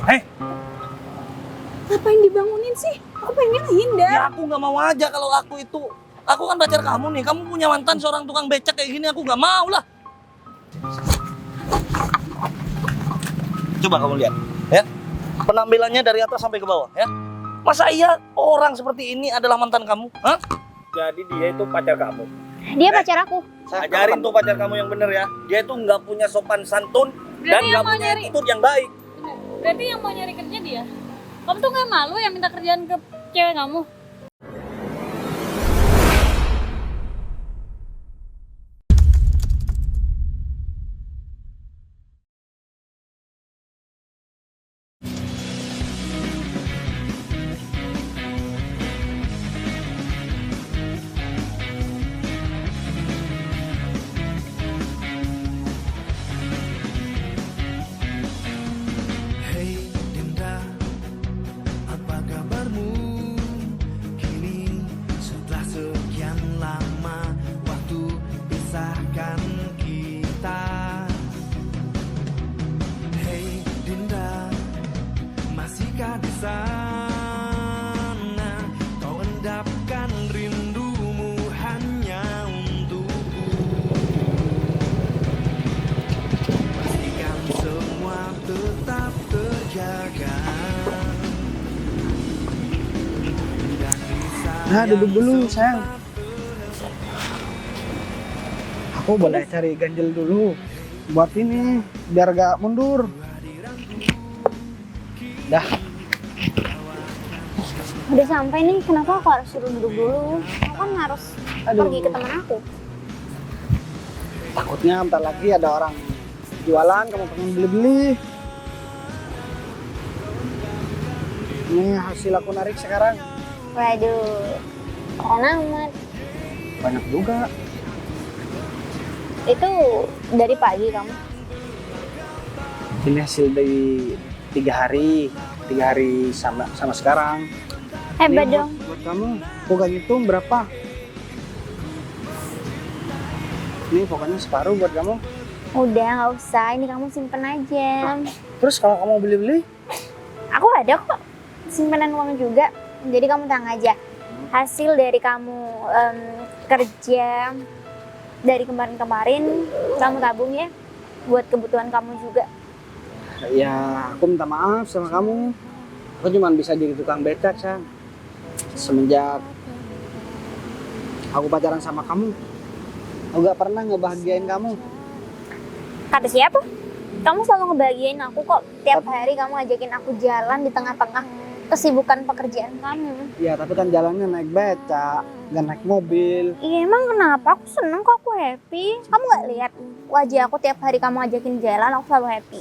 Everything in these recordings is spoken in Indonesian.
Hei, Ngapain dibangunin sih? Aku pengen ngehindar. ya aku nggak mau aja kalau aku itu. Aku kan pacar kamu nih. Kamu punya mantan seorang tukang becak kayak gini, aku nggak mau lah. Coba kamu lihat, ya. Penampilannya dari atas sampai ke bawah, ya. Masa iya orang seperti ini adalah mantan kamu? Hah? Jadi dia itu pacar kamu. Dia pacar aku. Ajarin tuh pacar kamu yang bener ya. Dia itu nggak punya sopan santun dan Berarti nggak yang mau punya nyari- attitude yang baik. Berarti yang mau nyari kerja dia. Kamu tuh gak malu yang minta kerjaan ke cewek kamu? Hei Dinda, apa kabarmu? Kini setelah sekian lama waktu pisahkan kita. Hei Dinda, masihkah di sana? Kau endapkan rindumu hanya untukku. Pastikan semua tetap terjaga. Nah, duduk dulu, sayang. Aku boleh cari ganjel dulu. Buat ini, biar gak mundur. Dah, Udah sampai nih, kenapa aku harus suruh duduk dulu? Aku kan harus pergi ke teman aku. takutnya bentar lagi ada orang jualan, kamu pengen beli-beli. Ini hasil aku narik sekarang. Waduh, keren amat. Banyak juga. Itu dari pagi kamu? Ini hasil dari 3 hari sama sekarang. Hebat Ini dong. buat kamu. Aku gak ngitung berapa. Ini pokoknya separuh buat kamu. Udah, nggak usah. Ini kamu simpen aja. Terus kalau kamu beli-beli, Aku ada kok simpanan uang juga. Jadi kamu tenang aja. Hasil dari kamu kerja dari kemarin-kemarin, kamu tabung ya. Buat kebutuhan kamu juga. ya aku minta maaf sama kamu. Aku cuma bisa jadi tukang becak, sayang. Semenjak aku pacaran sama kamu, aku gak pernah ngebahagiain kamu. Kata siapa? Kamu selalu ngebahagiain aku kok. Tiap hari kamu ajakin aku jalan di tengah-tengah kesibukan pekerjaan kamu. Ya tapi kan jalannya naik becak, gak naik mobil. Iya emang kenapa? Aku seneng kok, aku happy. Kamu gak lihat wajah aku tiap hari kamu ajakin jalan, aku selalu happy.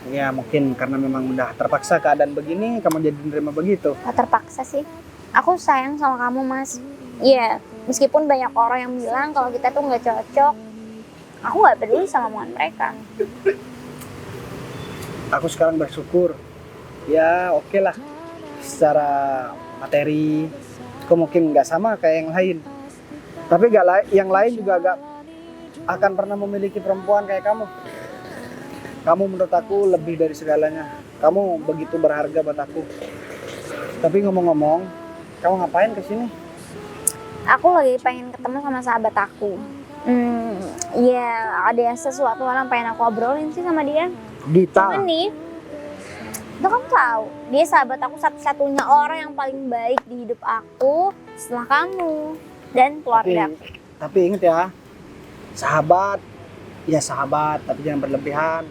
Ya mungkin karena memang udah terpaksa keadaan begini, kamu jadi nerima begitu. Gak terpaksa sih. Aku sayang sama kamu, Mas. Iya, meskipun banyak orang yang bilang kalau kita tuh nggak cocok, aku nggak peduli sama omongan mereka. Aku sekarang bersyukur. Ya oke lah. Secara materi, aku mungkin nggak sama kayak yang lain. Tapi yang lain juga gak akan pernah memiliki perempuan kayak kamu. Kamu menurut aku lebih dari segalanya. Kamu begitu berharga buat aku. Tapi ngomong-ngomong, kamu ngapain kesini? Aku lagi pengen ketemu sama sahabat aku. Iya, ada sesuatu hal yang pengen aku obrolin sih sama dia. Dita. Cuman nih, itu kamu tahu, dia sahabat aku satu-satunya orang yang paling baik di hidup aku setelah kamu dan keluarga. Tapi inget ya, sahabat, ya sahabat, tapi jangan berlebihan.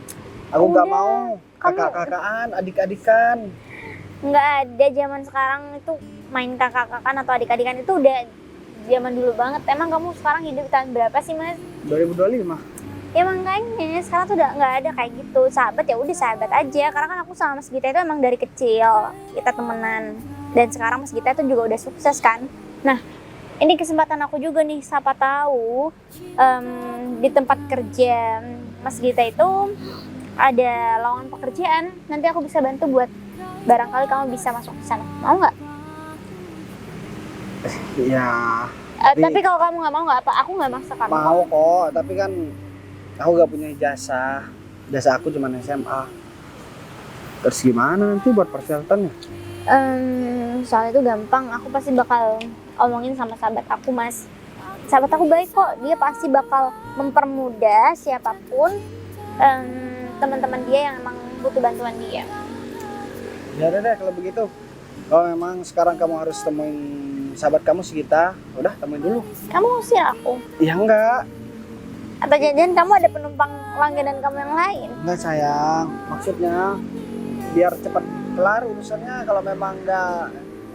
Aku nggak Udah, mau kamu- kakak-kakaan, adik-adikan. Nggak ada zaman sekarang itu main kakak-kakan atau adik-adikan itu udah zaman dulu banget. Emang kamu sekarang hidup di tahun berapa sih, Mas? 2025. Ya makanya sekarang tuh udah nggak ada kayak gitu. Sahabat ya udah sahabat aja. Karena kan aku sama Mas Gita itu emang dari kecil kita temenan. Dan sekarang Mas Gita itu juga udah sukses kan. Nah, ini kesempatan aku juga nih. Siapa tahu di tempat kerja Mas Gita itu ada lowongan pekerjaan. Nanti aku bisa bantu buat barangkali kamu bisa masuk ke sana. Mau nggak? Ya, Tapi kalau kamu nggak mau nggak apa? Aku nggak maksa kamu. mau kok. Tapi kan aku nggak punya ijazah. Ijazah aku cuma SMA. Terus gimana nanti buat persyaratannya? Soal itu gampang, aku pasti bakal omongin sama sahabat aku, Mas. Sahabat aku baik kok, dia pasti bakal mempermudah siapapun teman-teman dia yang emang butuh bantuan dia. Ya udah deh kalau begitu. Kalau memang sekarang kamu harus temuin sahabat kamu si Gita, udah temuin dulu. Kamu ngusir aku? Ya enggak, Atau jangan-jangan kamu ada penumpang langganan kamu yang lain? enggak sayang. Maksudnya biar cepat kelar urusannya. Kalau memang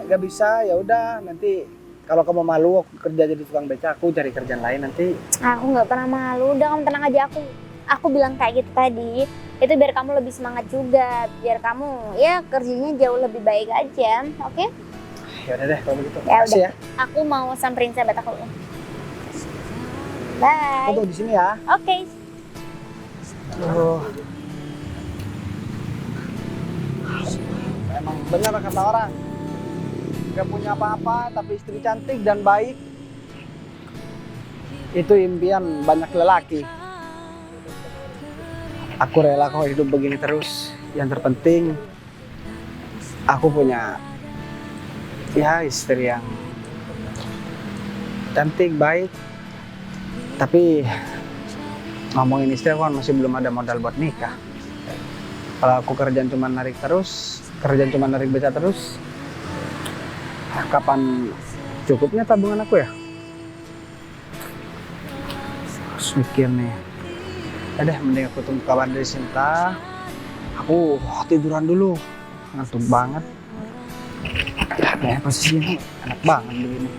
nggak bisa ya udah, nanti kalau kamu malu aku kerja jadi tukang beca, aku cari kerjaan lain nanti. Aku nggak pernah malu, udah kamu tenang aja. Aku bilang kayak gitu tadi, itu biar kamu lebih semangat juga, biar kamu ya kerjanya jauh lebih baik aja, oke? Ya udah deh kalau begitu. Ya Makasih ya. Aku mau samperin sahabat aku. Bye. Aku tunggu di sini ya. Oke. Aduh. Emang benar kata orang, gak punya apa-apa tapi istri cantik dan baik, itu impian banyak lelaki. Aku rela kok hidup begini terus. Yang terpenting aku punya ya istri yang cantik, baik. Tapi ngomongin istri, aku kan masih belum ada modal buat nikah. Kalau aku kerjaan cuma narik beca terus, kapan cukupnya tabungan aku ya? Harus mikir nih. Udah, mending aku tunggu kabar dari Sinta. Aku tiduran dulu, ngantuk banget. Ya, kayak posisi ini enak banget begini.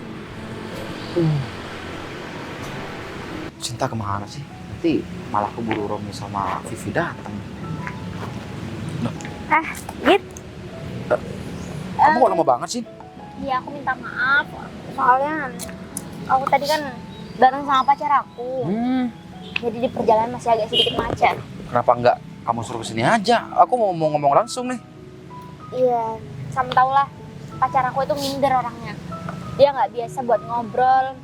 Cinta kemana sih? Nanti malah keburu Romi sama Vivi datang. Git. Kamu kok lama banget sih? Iya, aku minta maaf. Soalnya aku tadi kan bareng sama pacar aku. Jadi di perjalanan masih agak sedikit macet. Kenapa enggak kamu suruh kesini aja? Aku mau ngomong langsung nih. Iya, sama tau lah. Pacar aku itu minder orangnya. Dia nggak biasa buat ngobrol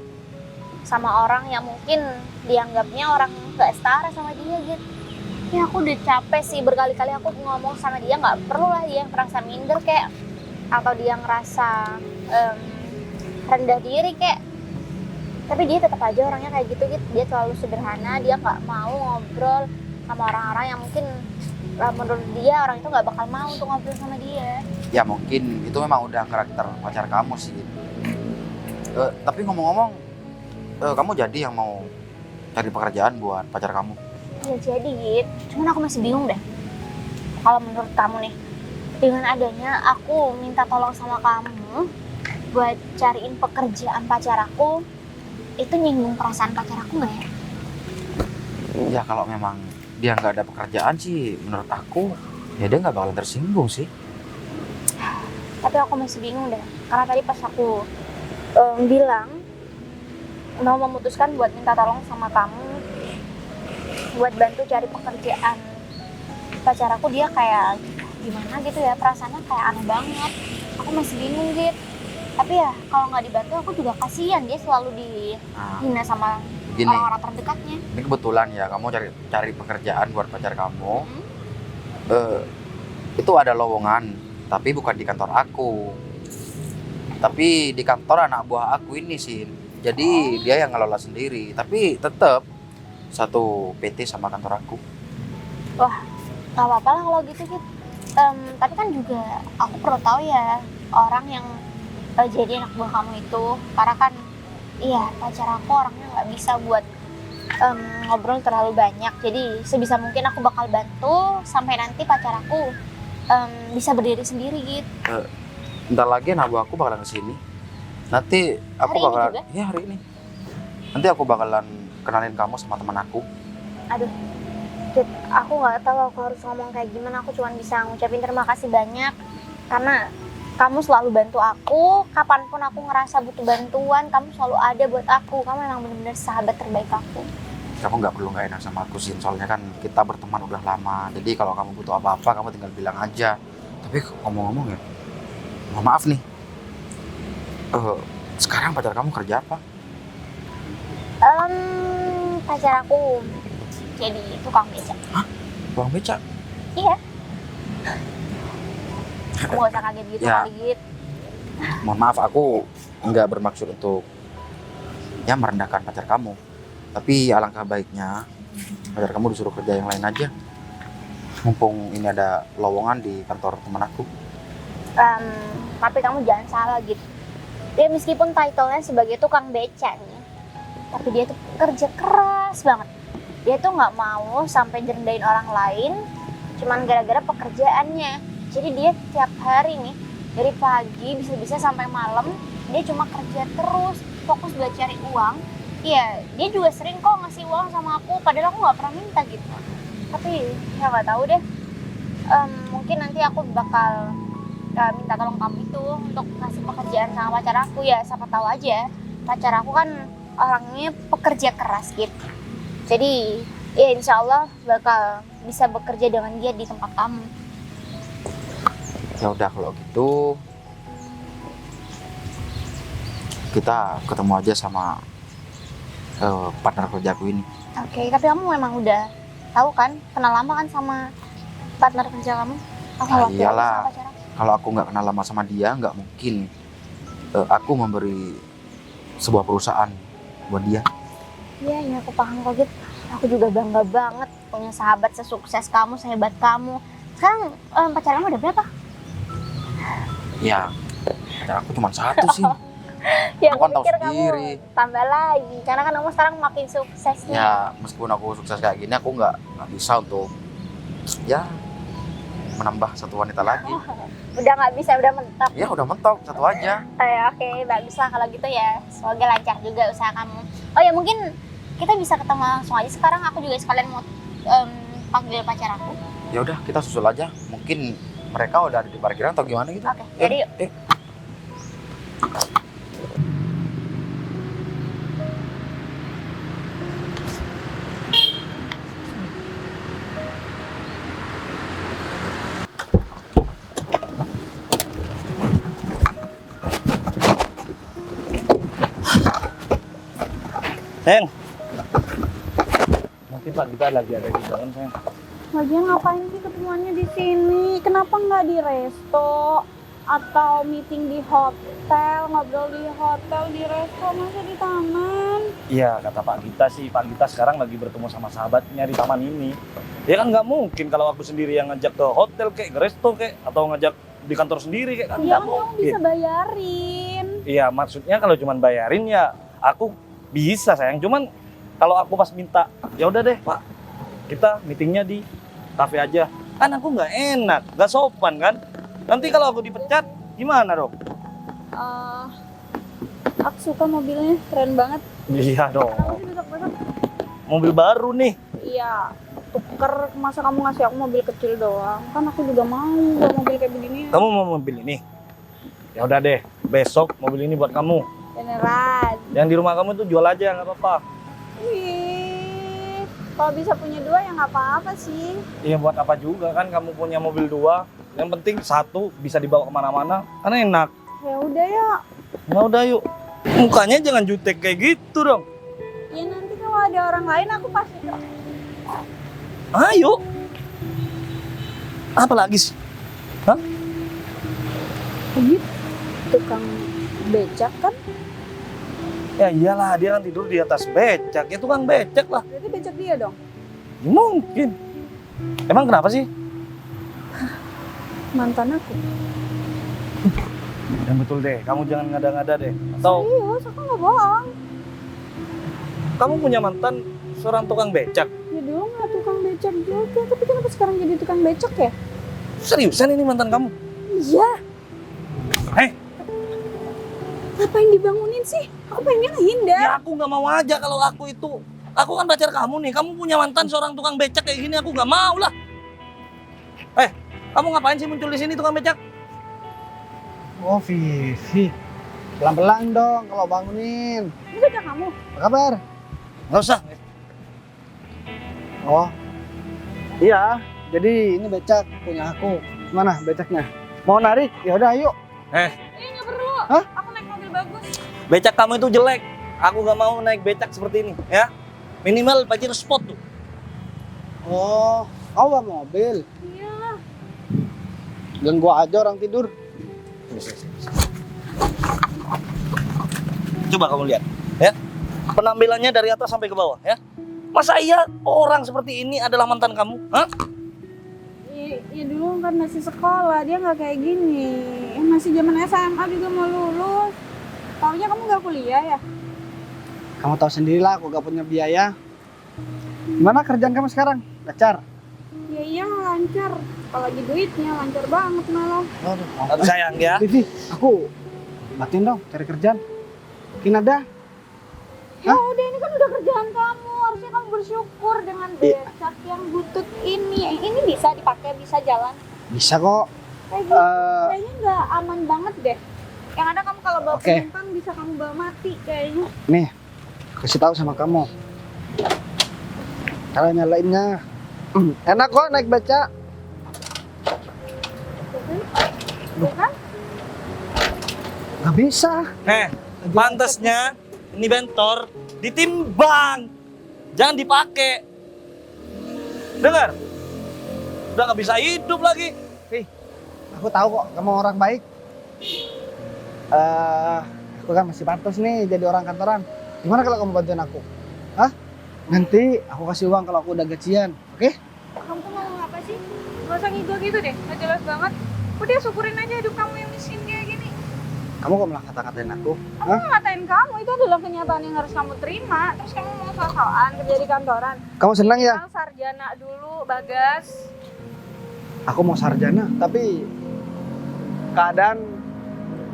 sama orang yang mungkin dianggapnya orang gak setara sama dia gitu. Ya aku udah capek sih, berkali-kali aku ngomong sama dia, nggak perlu lah dia ngerasa minder kayak, atau dia ngerasa rendah diri kayak. Tapi dia tetap aja orangnya kayak gitu. Dia selalu sederhana, dia nggak mau ngobrol sama orang-orang yang mungkin menurut dia orang itu nggak bakal mau untuk ngobrol sama dia. Ya mungkin itu memang udah karakter pacar kamu sih. Tapi ngomong-ngomong, kamu jadi yang mau cari pekerjaan buat pacar kamu? Ya jadi gitu, cuman aku masih bingung deh. Kalau menurut kamu nih, dengan adanya aku minta tolong sama kamu buat cariin pekerjaan pacar aku, itu nyinggung perasaan pacar aku nggak ya? Ya kalau memang dia nggak ada pekerjaan sih, menurut aku ya dia nggak bakalan tersinggung sih. Tapi aku masih bingung deh, karena tadi pas aku bilang mau memutuskan buat minta tolong sama kamu buat bantu cari pekerjaan pacar aku, dia kayak gimana gitu ya, perasaannya kayak aneh banget. Aku masih bingung gitu. Tapi ya kalau nggak dibantu aku juga kasihan, dia selalu dihina sama Gini, orang-orang terdekatnya. ini kebetulan ya kamu cari pekerjaan buat pacar kamu. Itu ada lowongan, tapi bukan di kantor aku. Tapi di kantor anak buah aku ini sih. Jadi dia yang ngelola sendiri, tapi tetap satu PT sama kantor aku. Wah, nggak apa-apa lah kalau gitu gitu. Tapi kan juga aku perlu tahu ya orang yang jadi anak buah kamu itu, karena kan iya pacar aku orangnya nggak bisa buat ngobrol terlalu banyak. Jadi sebisa mungkin aku bakal bantu sampai nanti pacar aku bisa berdiri sendiri gitu. Bentar lagi anak buah aku bakalan kesini. Nanti aku Hari ini bakalan, juga? ya hari ini. Nanti aku bakalan kenalin kamu sama teman aku. Aduh, Kit, aku nggak tahu aku harus ngomong kayak gimana. Aku cuma bisa ngucapin terima kasih banyak karena kamu selalu bantu aku. Kapanpun aku ngerasa butuh bantuan, kamu selalu ada buat aku. Kamu memang benar-benar sahabat terbaik aku. Kamu nggak perlu nggak enak sama aku sih, soalnya kan kita berteman udah lama. Jadi kalau kamu butuh apa-apa, kamu tinggal bilang aja. Tapi ngomong-ngomong ya, mohon maaf nih. Sekarang pacar kamu kerja apa? Pacar aku jadi tukang beca. Tukang beca? Iya. Kamu gak usah kaget gitu Ya. kali Git. Mohon maaf, aku nggak bermaksud untuk ya merendahkan pacar kamu. Tapi alangkah baiknya pacar kamu disuruh kerja yang lain aja. Mumpung ini ada lowongan di kantor teman aku. Tapi kamu jangan salah gitu. Dia meskipun title-nya sebagai tukang beca nih, tapi dia tuh kerja keras banget. Dia tuh nggak mau sampai jerendahin orang lain cuman gara-gara pekerjaannya. Jadi dia tiap hari nih dari pagi bisa-bisa sampai malam dia cuma kerja terus, fokus buat cari uang. Iya, dia juga sering kok ngasih uang sama aku, padahal aku nggak pernah minta gitu. Tapi ya nggak tahu deh. Mungkin nanti aku bakal minta tolong kamu itu untuk kasih pekerjaan sama pacar aku ya. Siapa tahu aja pacar aku kan orangnya pekerja keras gitu. Jadi ya insya Allah bakal bisa bekerja dengan dia di tempat kamu. Ya udah kalau gitu kita ketemu aja sama partner kerja aku ini. Oke, tapi kamu memang udah tahu kan, kenal lama kan sama partner kerja kamu? Aku Ah, waktu iyalah. sama pacar aku. Kalau aku nggak kenal lama sama dia, nggak mungkin aku memberi sebuah perusahaan buat dia. Iya, ya aku paham kok Git. Aku juga bangga banget punya sahabat sesukses kamu, sehebat kamu. Sekarang pacar kamu ada berapa? Ya, pacar aku cuma satu sih. Ya Aku kan tahu pikir sendiri. kamu tambah lagi, karena kan kamu sekarang makin sukses nih. Ya, meskipun aku sukses kayak gini, aku nggak bisa untuk ya menambah satu wanita lagi. Udah nggak bisa, udah mentok. Ya udah mentok satu aja. Oke, baguslah kalau gitu ya. Semoga lancar juga usaha kamu. Oh ya, mungkin kita bisa ketemu langsung aja sekarang. Aku juga sekalian mau panggil pacar aku. Ya udah kita susul aja. Mungkin mereka udah ada di parkiran atau gimana gitu. Oke, jadi yuk. Sayang. Nanti Pak kita lagi ada di dalam, sayang. Lagian ngapain sih ketemuannya di sini? Kenapa nggak di resto atau meeting di hotel, ngobrol di hotel, di resto, masa di taman? Iya, kata Pak Gita sih. Pak Gita sekarang lagi bertemu sama sahabatnya di taman ini. Ya kan nggak mungkin kalau aku sendiri yang ngajak ke hotel kayak ke resto kayak atau ngajak di kantor sendiri kayak kan Ya nggak kan kamu mungkin. bisa bayarin. Iya, maksudnya kalau cuman bayarin ya aku bisa sayang. Cuman kalau aku pas minta, ya udah deh Pak, kita meetingnya di kafe aja. Kan aku nggak enak, nggak sopan kan. Nanti kalau aku dipecat, gimana dong? Aku suka mobilnya, keren banget. Iya dong, Kenapa sih besok-besok? mobil baru nih. Iya, tuker. Masa kamu ngasih aku mobil kecil doang? Kan aku juga mau bawa mobil kayak begini. Kamu mau mobil ini? Ya udah deh, besok mobil ini buat kamu. Beneran. Yang di rumah kamu itu jual aja, nggak apa-apa. Wih, kalau bisa punya dua ya nggak apa-apa sih. Iya buat apa juga kan kamu punya mobil dua. Yang penting satu bisa dibawa kemana-mana, karena enak. Ya udah ya. Ya udah yuk. Mukanya jangan jutek kayak gitu dong. Ya nanti kalau ada orang lain aku pasti. Ayo. Apa lagi sih? Gitu. Tukang becak kan? Ya iyalah, dia kan tidur di atas becak. Ya tukang becak lah. Berarti becak dia dong. Ya, mungkin. Emang kenapa sih? Mantan aku. Yang betul deh, kamu jangan ngada-ngada deh. Atau Serius, aku nggak bohong. kamu punya mantan seorang tukang becak. Ya dulu nggak tukang becak juga, tapi kenapa sekarang jadi tukang becak ya? Seriusan ini mantan kamu? Iya. Eh, Ngapain dibangunin sih? Aku pengen ngehindar. ya aku nggak mau aja kalau aku itu. Aku kan pacar kamu nih. Kamu punya mantan seorang tukang becak kayak gini, aku nggak mau lah. Kamu ngapain sih muncul di sini tukang becak? Oh Vivi, pelan-pelan dong kalau bangunin. Ini becak kamu. Apa kabar? Nggak usah. Oh, iya. Jadi ini becak punya aku. Mana becaknya? Mau narik? Ya udah, ayo. Nggak perlu. Hah? Aku naik mobil bagus. Becak kamu itu jelek. Aku nggak mau naik becak seperti ini, ya. Minimal pajir spot tuh. Oh, kau bawa mobil. Iya. Ganggu aja orang tidur. Coba kamu lihat, ya. Penampilannya dari atas sampai ke bawah, ya. Masa iya orang seperti ini adalah mantan kamu? Hah? Ya dulu kan masih sekolah, dia nggak kayak gini. Masih zaman SMA juga mau lulus. Taunya kamu nggak kuliah ya? Kamu tahu sendirilah aku gak punya biaya. Gimana kerjaan kamu sekarang? Lancar? Ya iya lancar. Apalagi duitnya lancar banget malah. Aduh sayang ya. Vivi, aku bantuin dong cari kerjaan. Mungkin ada. Ya udah ini kan udah kerjaan kamu. Harusnya kamu bersyukur dengan becak yang butut ini. Ini bisa dipakai, bisa jalan. Bisa kok. Kayak gitu. Kayaknya nggak aman banget deh. Yang ada kamu kalau bawa Oke. penumpang bisa kamu bawa mati kayaknya. Nih, kasih tahu sama kamu. Cara nyalainnya enak kok naik beca. Bukan? Gak bisa. Pantasnya ini bentor ditimbang, jangan dipakai. Dengar? Udah nggak bisa hidup lagi. Aku tahu kok kamu orang baik. Aku kan masih pantas nih jadi orang kantoran. Gimana kalau kamu bantuin aku? Hah? Nanti aku kasih uang kalau aku udah gajian, oke? Kamu tuh ngomong apa sih? Gak usah ngigo gitu deh, gak jelas banget. Udah syukurin aja hidup kamu yang miskin kayak gini. Kamu kok malah kata-katain aku? Aku nggak ngatain kamu, itu adalah kenyataan yang harus kamu terima. Terus kamu mau soal-soalan kerja di kantoran. Kamu senang ya? Kamu sarjana dulu, Bagas. Aku mau sarjana, tapi keadaan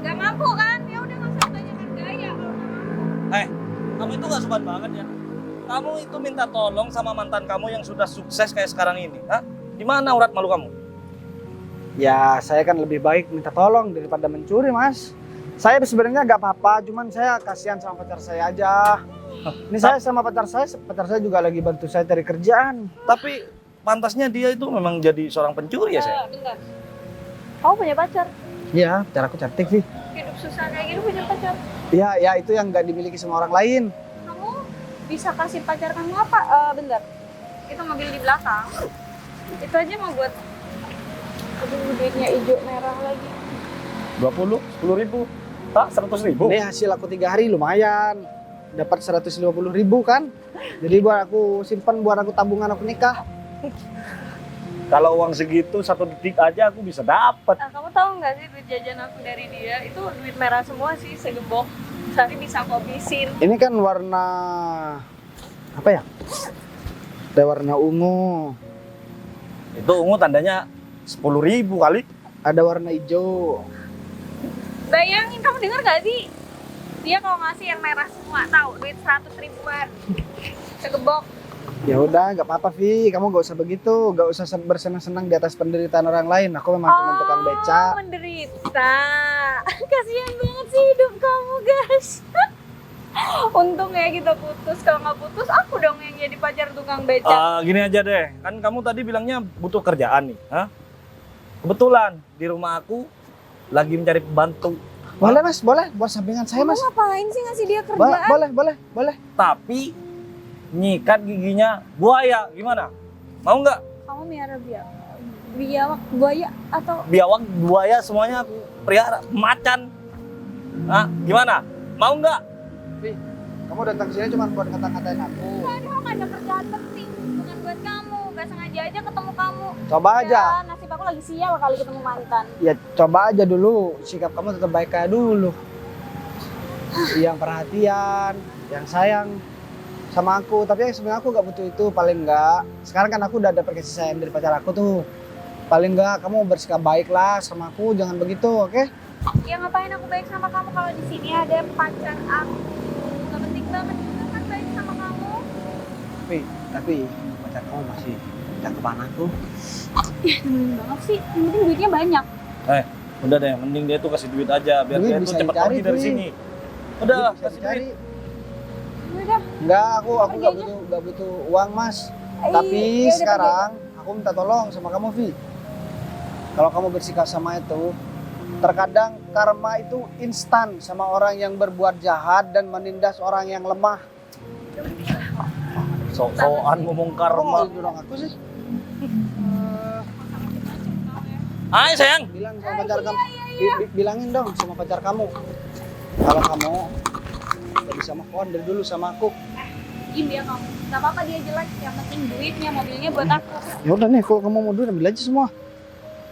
Gak mampu kan? Ya udah nggak usah tanyakan gaya kalau nggak mampu. Kamu itu nggak sopan banget ya. Kamu itu minta tolong sama mantan kamu yang sudah sukses kayak sekarang ini. Hah? Di mana urat malu kamu? ya saya kan lebih baik minta tolong daripada mencuri, Mas. Saya sebenarnya nggak apa-apa, cuman saya kasihan sama pacar saya aja. Ini saya sama pacar saya juga lagi bantu saya cari kerjaan. Tapi pantasnya dia itu memang jadi seorang pencuri ya, saya. Bentar. Kamu punya pacar? Iya, pacar aku cantik sih. Hidup susah kayak gini punya pacar? Iya, ya itu yang nggak dimiliki sama orang lain. Kamu bisa kasih pacar kamu apa? Bentar. Itu mobil di belakang. Itu aja mau buat. Aduh, duitnya hijau merah lagi. 20, 10.000, tak 100.000. Ini hasil aku 3 hari lumayan. Dapat 150.000 kan. Jadi buat aku simpan, buat aku tabungan aku nikah. Kalau uang segitu 1 detik aja aku bisa dapat. Kamu tahu nggak sih duit jajan aku dari dia itu duit merah semua sih, segembok. Sehari bisa aku habisin. Ini kan warna apa ya? Ada warna ungu, Itu ungu tandanya 10.000 kali. ada warna hijau. Bayangin, kamu dengar gak sih? Dia kalau ngasih yang merah semua, tahu duit 100 ribuan. Segembok. Ya udah, nggak apa-apa, Vi. Kamu gak usah begitu, gak usah bersenang-senang di atas penderitaan orang lain. Aku memang cuma tukang beca. Menderita. Kasihan banget sih hidup kamu, guys. Untung ya kita putus. Kalau nggak putus, aku dong yang jadi pacar tukang beca. Gini aja deh, kan kamu tadi bilangnya butuh kerjaan nih. Hah? Kebetulan di rumah aku lagi mencari pembantu. Boleh, Mas, boleh. Buat sampingan saya, Kamu Mas. ngapain sih ngasih dia kerjaan? Boleh. Tapi nyikat giginya buaya, gimana? Mau nggak? Kamu miara biawak buaya atau Biawak, buaya semuanya aku pelihara, macan. Hah? Gimana? Mau nggak? Vi, kamu datang ke sini cuma buat ngata-ngatain aku. aduh ada kerjaan penting bukan buat kamu, gak sengaja aja ketemu kamu. Coba aja. Ya, nasib aku lagi sial kali ketemu mantan. Ya coba aja dulu, sikap kamu tetap baik kayak dulu. Yang perhatian, yang sayang sama aku. Tapi sebenarnya aku gak butuh itu, paling enggak. Sekarang kan aku udah dapet kasih sayang dari pacar aku tuh. Paling enggak kamu bersikap baik lah sama aku, jangan begitu, oke? Ya ngapain aku baik sama kamu kalau di sini ada pacar aku. Gak penting banget juga kan baik sama kamu. Tapi pacar kamu masih cakepan aku. Ya temen banget sih, yang penting duitnya banyak. Udah deh, mending dia tuh kasih duit aja biar Duit dia bisa tuh cepat dicari, pergi dari Vi. sini. Udah, Bisa kasih dicari. duit. Udah, Enggak, aku Pergi aja. gak butuh uang, Mas. Tapi yaudah, sekarang aku minta tolong sama kamu, Vi. Kalau kamu bersikap sama itu, terkadang karma itu instan sama orang yang berbuat jahat dan menindas orang yang lemah. Sok-sokan ngomong Kamu mau karma. dorong aku sih? Ayo sayang. Bilang sama pacar kamu. Bilangin dong sama pacar kamu. Kalau kamu gak bisa move on dari dulu sama aku. Diem ya kamu. Gak apa-apa dia jelek, yang penting duitnya, mobilnya buat aku. Ya udah nih, kalau kamu mau duit ambil aja semua.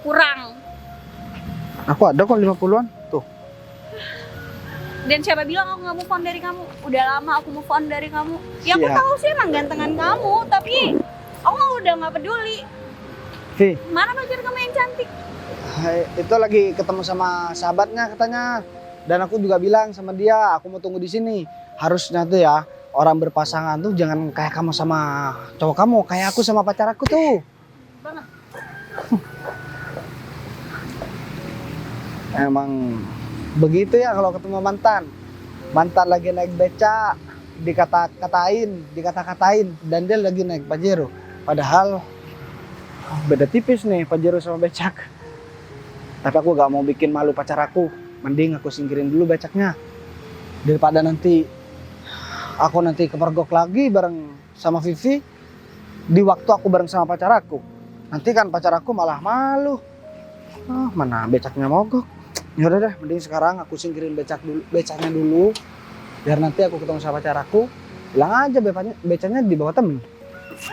Kurang. Aku ada kok 50-an. Tuh. Dan siapa bilang aku gak move on dari kamu? Udah lama aku move on dari kamu. Ya aku Siap. tahu sih emang gantengan kamu, tapi aku udah gak peduli. Vi, Mana pacar kamu yang cantik? itu lagi ketemu sama sahabatnya katanya. Dan aku juga bilang sama dia, aku mau tunggu di sini. Harusnya tuh ya, orang berpasangan tuh jangan kayak kamu sama cowok kamu, kayak aku sama pacar aku tuh. Banget. Emang begitu ya kalau ketemu mantan. Mantan lagi naik beca, dikata-katain, dan dia lagi naik Pajero. Padahal beda tipis nih Pajero sama becak. Tapi aku gak mau bikin malu pacar aku. Mending aku singkirin dulu becaknya. Daripada nanti aku kepergok lagi bareng sama Vivi di waktu aku bareng sama pacar aku. Nanti kan pacar aku malah malu. Mana becaknya mogok. Ya udah deh, mending sekarang aku singkirin becaknya dulu. Biar nanti aku ketemu sama pacar aku, bilang aja becaknya di bawah temen.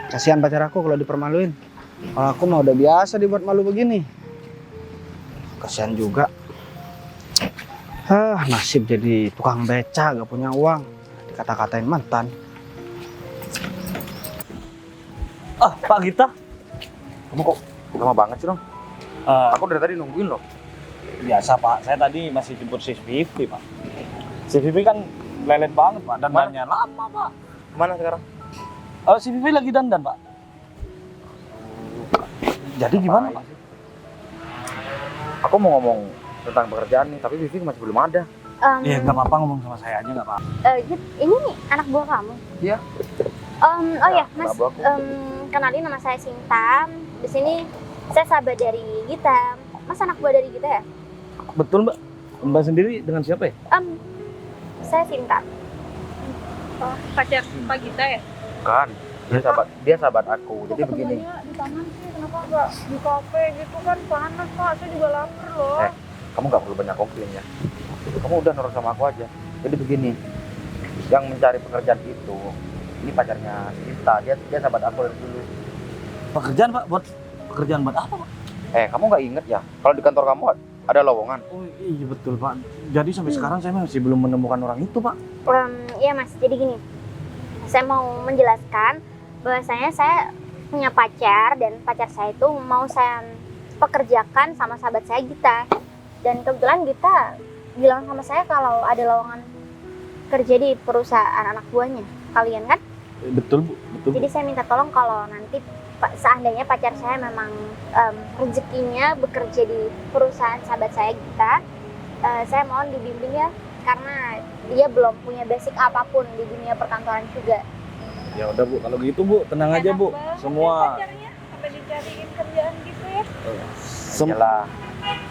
Kasihan pacar aku kalau dipermaluin. Kalau aku mah udah biasa dibuat malu begini. Kasihan juga. Nasib jadi tukang beca, gak punya uang. Dikata-katain mantan. Pak Gita. Kamu kok lama banget sih dong? Eh, Aku dari tadi nungguin loh. biasa Pak, saya tadi masih jemput si Vivi Pak. Si Vivi kan lelet banget Pak, dandannya lama Pak. Kemana sekarang? Si Vivi lagi dandan Pak. Jadi gimana Pak? Aku mau ngomong tentang pekerjaan nih, tapi Vivi masih belum ada. Iya nggak apa-apa, ngomong sama saya aja nggak apa. Git, ini nih anak buah kamu. Iya. Oh ya, Mas. anak buahku. Kenalin nama saya Sinta. Di sini saya sahabat dari Gita. Mas anak buah dari Gita ya? Betul Mbak. Mbak sendiri dengan siapa ya? Saya Sinta. Oh, pacar Pak Gita ya? Kan, dia sahabat aku. Jadi begini. Di taman sih, kenapa nggak di kafe gitu kan panas Pak, saya juga lapar loh. Kamu nggak perlu banyak komplain ya. Kamu udah nurut sama aku aja. Jadi begini, yang mencari pekerjaan itu, ini pacarnya Sinta. Dia sahabat aku dari dulu. Pekerjaan Pak, pekerjaan buat apa Pak? Kamu nggak inget ya? Kalau di kantor kamu ada lowongan. Oh iya betul Pak. Jadi sampai sekarang saya masih belum menemukan orang itu Pak. Iya Mas, jadi gini. Saya mau menjelaskan bahwasanya saya punya pacar dan pacar saya itu mau saya pekerjakan sama sahabat saya Gita. Dan kebetulan Gita bilang sama saya kalau ada lowongan kerja di perusahaan anak buahnya kalian kan? Betul Bu, betul. Jadi saya minta tolong kalau nanti seandainya pacar saya memang rezekinya bekerja di perusahaan sahabat saya Gita, saya mohon dibimbing ya, karena dia belum punya basic apapun di dunia perkantoran juga. Ya udah Bu, kalau gitu Bu, tenang aja Bu. Semua Pacarnya sampai dicariin kerjaan gitu ya? Yalah.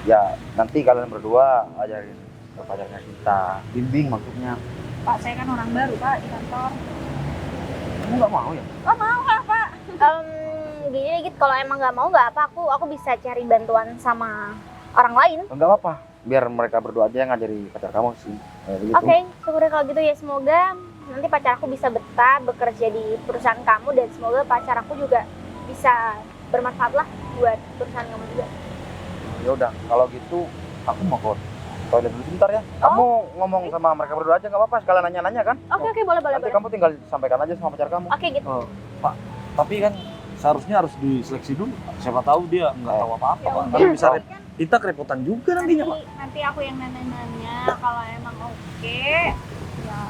Ya, nanti kalian berdua ajarin ke pacarnya Sinta. Bimbing maksudnya. Pak, saya kan orang baru Pak di kantor. Kamu nggak mau ya? Oh mau lah Pak. Gini gitu, kalau emang nggak mau nggak apa, aku bisa cari bantuan sama orang lain. Enggak apa-apa. Biar mereka berdua aja yang ngajari pacar kamu sih. Begitu. Oke, syukur kalau gitu ya, semoga nanti pacar aku bisa betah bekerja di perusahaan kamu dan semoga pacar aku juga bisa bermanfaat lah buat perusahaan kamu juga. Ya udah, kalau gitu aku mau ke toilet dulu sebentar ya. Kamu ngomong sama mereka berdua aja nggak apa-apa. Sekalian nanya-nanya kan? Oke, boleh. Nanti kamu tinggal sampaikan aja sama pacar kamu. Oke gitu. Pak, tapi kan seharusnya harus diseleksi dulu. Siapa tahu dia nggak tahu apa-apa Ya Pak. udah. Kan bisa kita kerepotan juga nantinya Pak. Nanti aku yang nanya-nanya kalau emang oke. Ya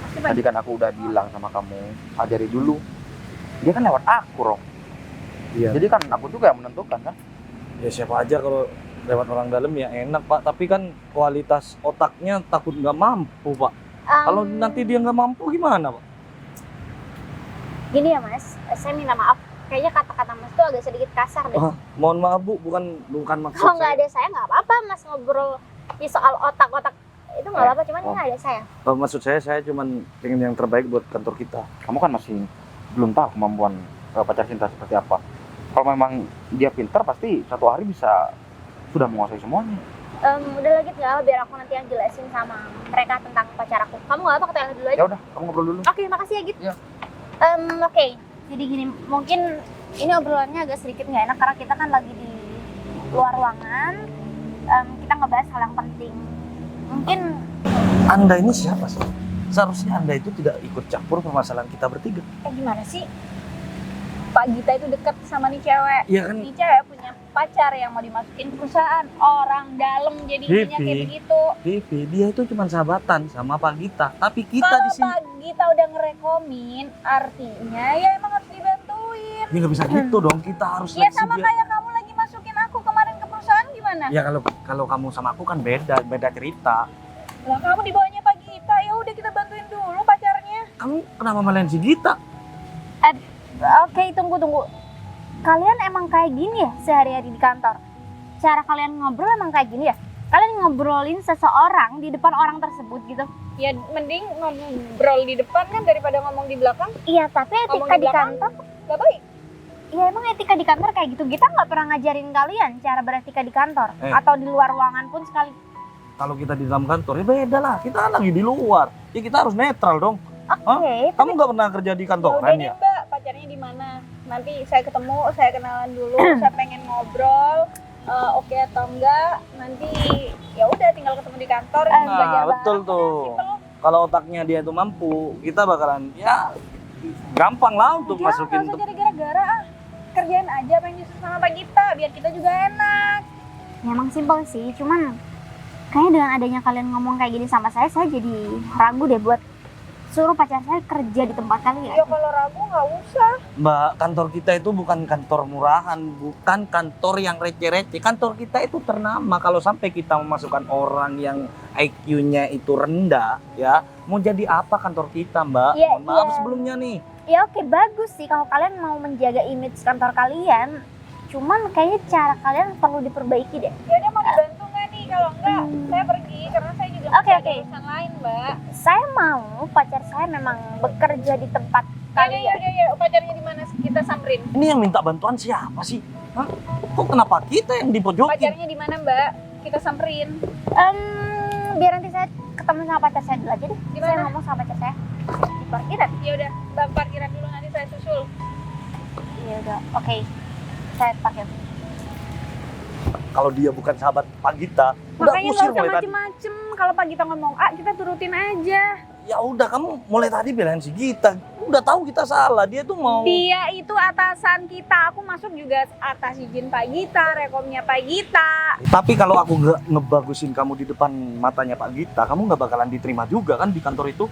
pasti Tadi kan aku udah bilang sama kamu, ajari dulu. Dia kan lewat aku, Rong. Iya. Jadi kan aku juga yang menentukan kan? Ya siapa aja kalau lewat orang dalam ya enak Pak. Tapi kan kualitas otaknya takut nggak mampu Pak. Kalau nanti dia nggak mampu gimana Pak? Gini ya Mas, saya minta maaf. Kayaknya kata-kata Mas tuh agak sedikit kasar deh. Mohon maaf Bu, bukan maksud Kalau nggak saya. ada saya nggak apa-apa Mas ngobrol di soal otak-otak itu nggak apa-apa, cuman nggak ada saya. Maksud saya cuman pengen yang terbaik buat kantor kita. Kamu kan masih belum tahu kemampuan pacar Sinta seperti apa. Kalau memang dia pintar pasti satu hari bisa sudah menguasai semuanya. Udah lagi tinggal biar aku nanti yang jelasin sama mereka tentang pacar aku. Kamu nggak apa ke toilet dulu aja? Ya udah, kamu ngobrol dulu. Oke, makasih ya Git. Iya. Oke, jadi gini, mungkin ini obrolannya agak sedikit nggak enak karena kita kan lagi di luar ruangan. Kita ngebahas hal yang penting. Mungkin Anda ini siapa sih? Seharusnya Anda itu tidak ikut campur permasalahan kita bertiga. Gimana sih? Pak Gita itu deket sama nih cewek. Iya kan? Nih cewek punya pacar yang mau dimasukin perusahaan. Orang dalam jadinya kayak Vivi. begitu. Vivi, dia itu cuma sahabatan sama Pak Gita. Tapi kita Kalau di sini. Pak Gita udah ngerekomin, artinya ya emang harus dibantuin. Ya nggak bisa gitu dong. Kita harus Ya seleksi sama dia. kayak kamu lagi masukin aku kemarin ke perusahaan gimana? Ya kalau kamu sama aku kan beda cerita. Lah kamu di bawahnya Pak Gita, ya udah kita bantuin dulu pacarnya. Kamu kenapa malahan si Gita? Oke, tunggu. Kalian emang kayak gini ya sehari-hari di kantor? Cara kalian ngobrol emang kayak gini ya? Kalian ngobrolin seseorang di depan orang tersebut gitu? Ya mending ngobrol di depan kan daripada ngomong di belakang. Iya, tapi Ngomong etika di di belakang. kantor, Gak baik. ya emang etika di kantor kayak gitu. Kita nggak pernah ngajarin kalian cara beretika di kantor. Atau di luar ruangan pun sekali. Kalau kita di dalam kantor ya beda lah. Kita kan lagi di luar. Ya kita harus netral dong. Oke, Kamu nggak pernah kerja di Udah kantoran deh ya? Mbak, pacarnya di mana? Nanti saya ketemu, saya kenalan dulu, saya pengen ngobrol. Oke atau enggak? Nanti ya udah tinggal ketemu di kantor. Nah, belajar betul bareng, tuh. simple. Kalau otaknya dia itu mampu, kita bakalan ya gampang lah untuk Udah, masukin. nggak usah cari gara-gara ah. Kerjain aja apa yang disuruh sama Pak Gita, biar kita juga enak. ya emang simpel sih. Cuman kayaknya dengan adanya kalian ngomong kayak gini sama saya jadi ragu deh buat suruh pacar saya kerja di tempat kalian. Ya kalau ragu nggak usah. Mbak, kantor kita itu bukan kantor murahan, bukan kantor yang receh-receh. Kantor kita itu ternama. Kalau sampai kita memasukkan orang yang IQ-nya itu rendah, ya mau jadi apa kantor kita, Mbak? Iya, Mohon maaf iya. sebelumnya nih. Ya oke, bagus sih kalau kalian mau menjaga image kantor kalian. Cuman kayaknya cara kalian perlu diperbaiki deh. Ya udah mau dibantu nggak nih? Kalau enggak, saya pergi karena saya juga Oke, masih ada oke. urusan lain, Mbak. Saya mau pacar saya memang bekerja di tempat kalian. Ya, pacarnya di mana? Kita samperin. Ini yang minta bantuan siapa sih? Hah? Kok kenapa kita yang dipojokin? Pacarnya di mana, Mbak? Kita samperin. Biar nanti saya ketemu sama pacar saya dulu aja deh. Di Saya mana? ngomong sama pacar saya di parkiran. Ya udah, Mbak parkiran dulu nanti saya susul. Ya udah, oke. Saya parkir. Kalau dia bukan sahabat Pak Gita, udah Makanya usir nggak usah mulai tadi. macem-macem. Kalau Pak Gita ngomong A, kita turutin aja. Ya udah, kamu mulai tadi belain si Gita. Udah tahu kita salah. Dia tuh mau. Dia itu atasan kita. Aku masuk juga atas izin Pak Gita, rekomnya Pak Gita. Tapi kalau aku nggak ngebagusin kamu di depan matanya Pak Gita, kamu nggak bakalan diterima juga kan di kantor itu?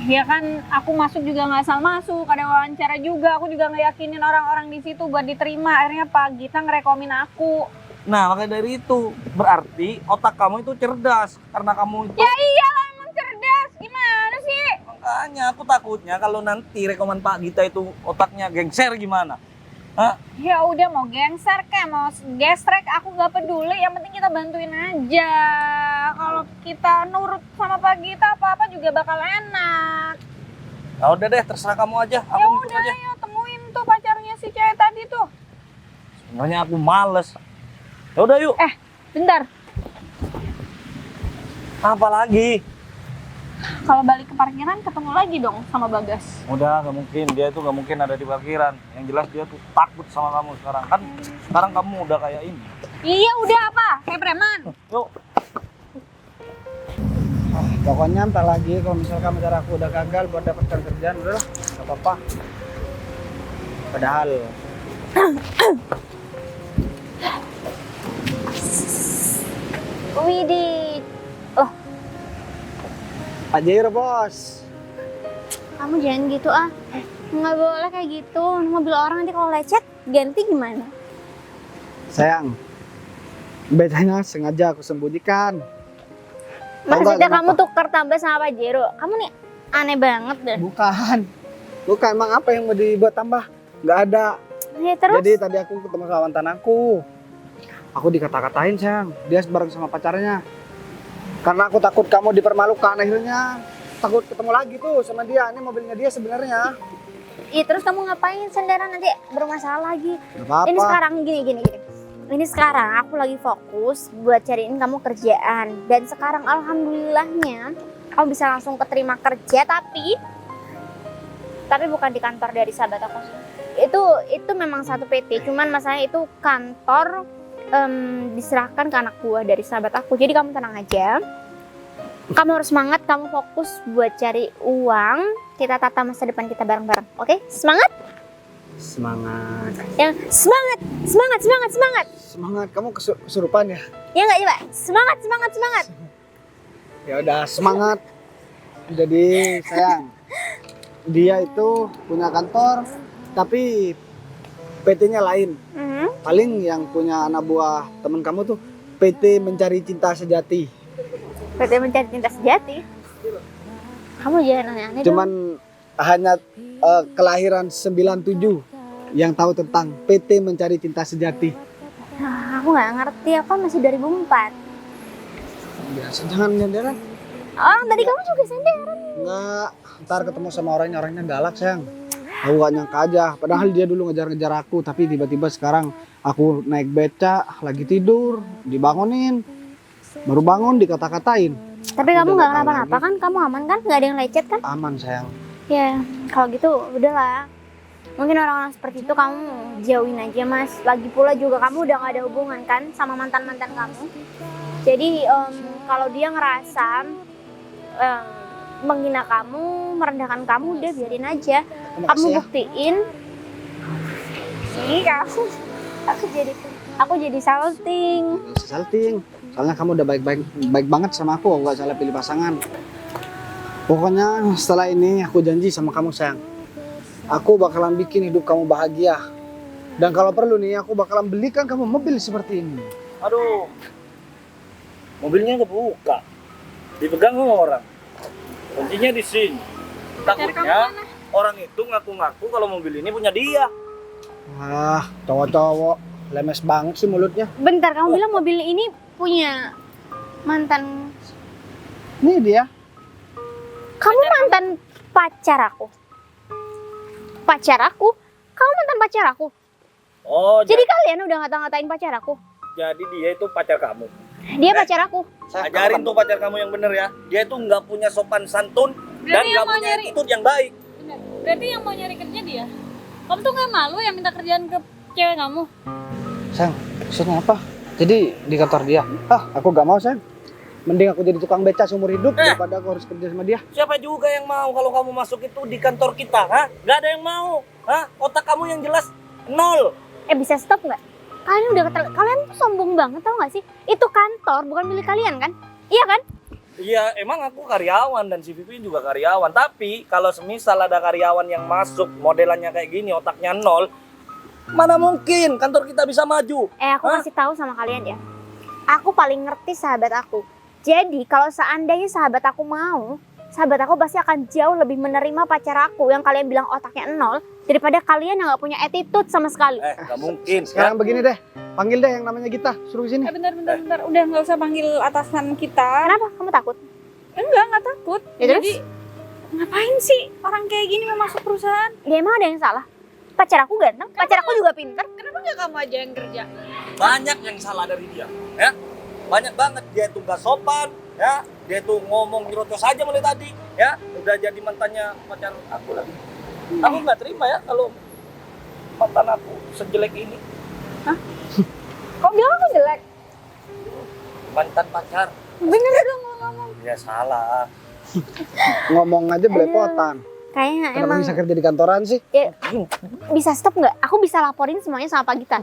Ya kan, aku masuk juga nggak asal masuk. Ada wawancara juga. Aku juga ngeyakinin orang-orang di situ buat diterima. Akhirnya Pak Gita ngerekomin aku. Nah, maka dari itu berarti otak kamu itu cerdas karena kamu itu. Ya iyalah emang cerdas. Gimana sih? Makanya aku takutnya kalau nanti rekomen Pak Gita itu otaknya gengser gimana? Hah? Ya udah mau gengser kayak mau gestrek aku gak peduli, yang penting kita bantuin aja. Kalau kita nurut sama Pak Gita apa-apa juga bakal enak. Nah, udah deh, terserah kamu aja. Aku Ya ngikut udah aja. ayo temuin tuh pacarnya si cewek tadi tuh. Sebenarnya aku males. Ya udah yuk. Bentar, Apa lagi? kalau balik ke parkiran ketemu lagi dong sama Bagas. Udah, gak mungkin. Dia itu gak mungkin ada di parkiran. Yang jelas dia tuh takut sama kamu sekarang. Kan sekarang kamu udah kayak ini. Iya udah apa? Kayak preman. Yuk. Pokoknya entar lagi kalau misalkan pacar aku udah gagal buat dapatkan kerjaan, udahlah, gak apa-apa. Padahal Widih, Pak Jairo bos. kamu jangan gitu ah. Nggak boleh kayak gitu. Mobil orang nanti kalau lecet ganti gimana? Sayang, bedanya sengaja aku sembunyikan. Tahu nggak Maksudnya kamu kenapa? tukar tambah sama Pak Jero. Kamu nih aneh banget deh. Bukan. Bukan, emang apa yang mau dibuat tambah? Nggak ada. Ya terus? Jadi tadi aku ketemu sama mantan aku. Aku dikata-katain sayang, dia bareng sama pacarnya. Karena aku takut kamu dipermalukan, akhirnya takut ketemu lagi tuh sama dia. Ini mobilnya dia sebenarnya. Iya terus kamu ngapain sendaran nanti bermasalah lagi? Gak apa-apa. Ini sekarang gini. ini sekarang aku lagi fokus buat cariin kamu kerjaan. Dan sekarang alhamdulillahnya kamu bisa langsung keterima kerja, tapi bukan di kantor dari sahabat aku sih. Itu memang satu PT, cuman masalahnya itu kantor diserahkan ke anak buah dari sahabat aku. Jadi kamu tenang aja. Kamu harus semangat, kamu fokus buat cari uang. Kita tata masa depan kita bareng-bareng. Oke? Semangat? Semangat. Yang semangat, semangat, semangat, semangat. Semangat, kamu kesurupan ya? Ya nggak coba? Semangat, semangat, semangat. Ya udah, semangat. Jadi sayang, dia itu punya kantor, tapi PT-nya lain. Paling yang punya anak buah temen kamu tuh PT Mencari Cinta Sejati. PT Mencari Cinta Sejati. Kamu jangan aneh-aneh dong. Cuman hanya kelahiran 97 yang tahu tentang PT Mencari Cinta Sejati. Aku nggak ngerti, aku kan masih 2004. Biasa, jangan nyenderan. Orang tadi kamu juga senderan. Enggak, ntar ketemu sama orangnya galak sayang. Aku gak nyangka aja, padahal dia dulu ngejar-ngejar aku, tapi tiba-tiba sekarang aku naik beca, lagi tidur, dibangunin, baru bangun dikata-katain. Tapi kamu Udah nggak nggak kenapa-napa lagi. kan? Kamu aman kan? Nggak ada yang lecet kan? Aman sayang. Ya, kalau gitu udahlah. Mungkin orang-orang seperti itu kamu jauhin aja mas. Lagi pula juga kamu udah nggak ada hubungan kan sama mantan-mantan kamu. Jadi kalau dia ngerasa menghina kamu, merendahkan kamu, udah biarin aja. Terima Kamu kasih ya. buktiin. Sih kamu, aku jadi salting. Salting, soalnya kamu udah baik banget sama aku, gak salah pilih pasangan. Pokoknya setelah ini aku janji sama kamu sayang, aku bakalan bikin hidup kamu bahagia. Dan kalau perlu nih, aku bakalan belikan kamu mobil seperti ini. Aduh, mobilnya kebuka, dipegang orang. Kuncinya di sini. Takutnya orang itu ngaku-ngaku kalau mobil ini punya dia. Wah, cowok-cowok lemes banget sih mulutnya. Bentar, kamu bilang mobil ini punya mantan. Ini dia. Kamu mantan pacar aku. Pacar aku? Kamu mantan pacar aku? Oh, Jadi kalian udah ngata-ngatain pacar aku? jadi dia itu pacar kamu. Dia pacar aku. Ajarin tuh pacar kamu yang bener ya. Dia itu nggak punya sopan santun dan nggak punya attitude yang baik. Berarti yang mau nyari kerja dia? Kamu tuh gak malu yang minta kerjaan ke cewek kamu? Sayang, maksudnya apa? Jadi di kantor dia? Aku gak mau sayang. Mending aku jadi tukang beca seumur hidup daripada aku harus kerja sama dia. Siapa juga yang mau kalau kamu masuk itu di kantor kita, ha? Gak ada yang mau, ha? Otak kamu yang jelas nol. Bisa stop nggak? Kalian tuh sombong banget tau gak sih? Itu kantor bukan milik kalian kan? Iya kan? Iya, emang aku karyawan dan si Vivi juga karyawan. Tapi kalau semisal ada karyawan yang masuk modelannya kayak gini, otaknya nol, mana mungkin kantor kita bisa maju? Aku kasih tahu sama kalian ya. Aku paling ngerti sahabat aku. Jadi kalau seandainya sahabat aku mau, sahabat aku pasti akan jauh lebih menerima pacar aku yang kalian bilang otaknya nol daripada kalian yang gak punya attitude sama sekali. Gak mungkin. Sekarang begini deh, panggil deh yang namanya Gita, suruh sini. Bentar. Udah nggak usah panggil atasan kita. Kenapa? Kamu takut? Nggak takut. Ya, terus? Jadi ngapain sih orang kayak gini mau masuk perusahaan? Ya emang ada yang salah? Pacar aku ganteng, pacar aku juga pintar. Kenapa nggak kamu aja yang kerja? Banyak yang salah dari dia, ya. Banyak banget, dia itu gak sopan, ya. Dia itu ngomong nyerocos aja mulai tadi, ya. Udah jadi mantannya pacar aku lagi. Aku nggak terima ya kalau mantan aku sejelek ini. Kok bilang aku jelek? Mantan pacar. Bener dong ngomong. Ya salah. Ngomong aja belepotan. Kayaknya Kenapa emang bisa kerja di kantoran sih? bisa stop nggak? Aku bisa laporin semuanya sama Pak Gita.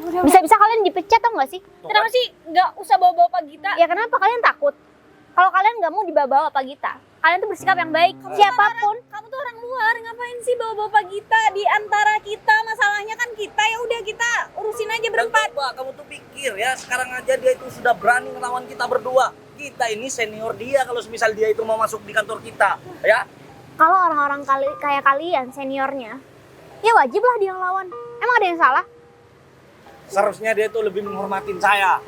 Bisa kalian dipecat tau nggak sih? Kenapa sih nggak usah bawa-bawa Pak Gita? Ya kenapa kalian takut? Kalau kalian nggak mau dibawa-bawa Pak Gita, kalian tuh bersikap yang baik. Siapapun. Kamu tuh orang luar, ngapain sih bawa-bawa Pak Gita di antara kita? Masalahnya kan kita, ya udah kita urusin aja berempat. Coba kamu tuh pikir ya, sekarang aja dia itu sudah berani ngelawan kita berdua. Kita ini senior dia kalau misal dia itu mau masuk di kantor kita, ya. Kalau orang-orang kayak kalian seniornya, ya wajib lah dia ngelawan. Emang ada yang salah? Seharusnya dia itu lebih menghormatin saya.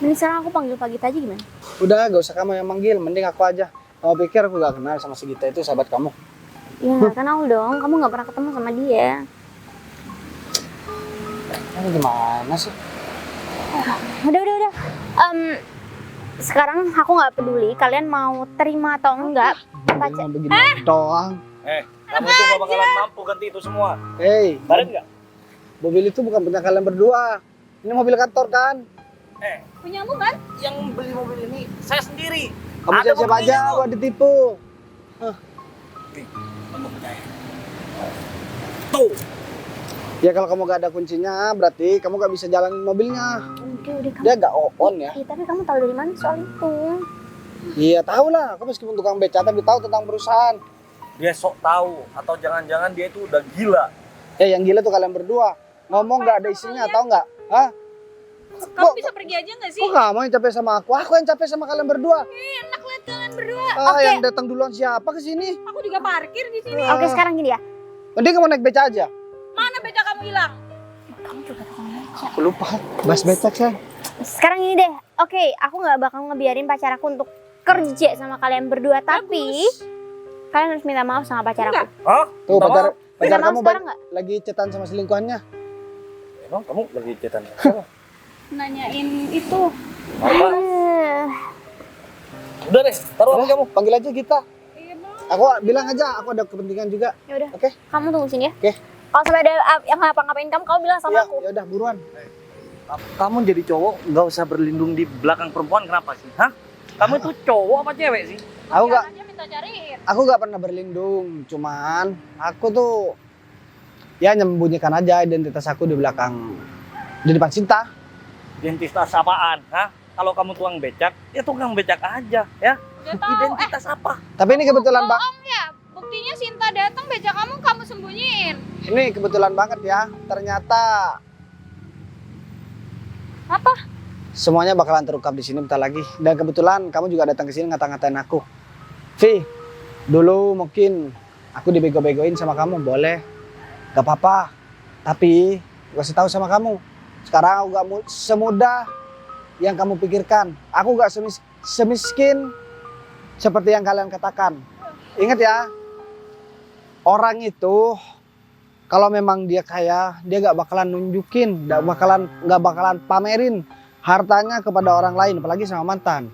Mending sekarang aku panggil Pak Gita aja gimana? Udah, gak usah kamu yang manggil, mending aku aja. Kamu pikir aku gak kenal sama si Gita itu sahabat kamu? Ya nggak kenal dong, kamu nggak pernah ketemu sama dia. Ini gimana sih? Udah. Sekarang aku nggak peduli kalian mau terima atau enggak. Cuma begini doang. Kamu tuh gak bakalan mampu ganti itu semua. Hei, Kalian nggak? mobil itu bukan punya kalian berdua. Ini mobil kantor kan? Punyamu kan? Yang beli mobil ini saya sendiri. Kamu Ada siap-siap buktinya aja kok. buat ditipu. Kamu percaya? Tuh. Ya kalau kamu gak ada kuncinya, berarti kamu gak bisa jalanin mobilnya. Udah kamu. Dia gak on ya. Iya, tapi kamu tahu dari mana soal itu? Iya tahu lah, kamu meskipun tukang beca tapi tahu tentang perusahaan. Dia sok tahu atau jangan-jangan dia itu udah gila. Yang gila tuh kalian berdua. Ngomong gak ada isinya, tahu nggak? Hah? Kamu Kok- bisa pergi aja nggak sih? Kok kamu yang capek sama aku? Aku yang capek sama kalian berdua. Enak lihat kalian berdua. Oke. Yang datang duluan siapa ke sini? Aku juga parkir di sini. Oke, sekarang gini ya. Mending kamu naik beca aja. Mana beca kamu hilang? Kamu juga tukang beca. Aku lupa. Bas becak kan. Sekarang gini deh. Oke, aku nggak bakal ngebiarin pacar aku untuk kerja sama kalian berdua, tapi kalian harus minta maaf sama pacar aku. Hah? Tuh Minta pacar maaf? pacar Minta maaf kamu sekarang nggak? lagi cetan sama selingkuhannya. Emang kamu lagi cetan? Nanyain itu. Apa? Udah deh, taruh Udah, kamu. panggil aja kita. Iya bang. Aku bilang aja, aku ada kepentingan juga. Ya udah. Oke. Kamu tunggu sini ya. Oke. Kalau sampai ada yang ngapa-ngapain kamu bilang sama Ya, aku. ya udah buruan. Kamu jadi cowok nggak usah berlindung di belakang perempuan, kenapa sih? Hah? Kamu itu cowok apa cewek sih? Aku nggak aja minta cariin. aku nggak pernah berlindung, cuman aku tuh ya menyembunyikan aja identitas aku di belakang, di depan Cinta. Identitas apaan? Hah? Kalau kamu tukang becak, ya tukang becak aja, ya. Udah tahu. Identitas apa? Tapi ini kebetulan Bang, Bohong ya. Buktinya Sinta datang beca kamu sembunyiin. ini kebetulan banget ya. Ternyata Apa? semuanya bakalan terungkap di sini bentar lagi. Dan kebetulan kamu juga datang ke sini ngata-ngatain aku. Vi, dulu mungkin aku dibego-begoin sama kamu, boleh, gak apa-apa. Tapi gue kasih tahu sama kamu, sekarang aku gak semudah yang kamu pikirkan. Aku gak semiskin seperti yang kalian katakan. Ingat ya, orang itu kalau memang dia kaya, dia gak bakalan nunjukin, gak bakalan pamerin hartanya kepada orang lain, apalagi sama mantan.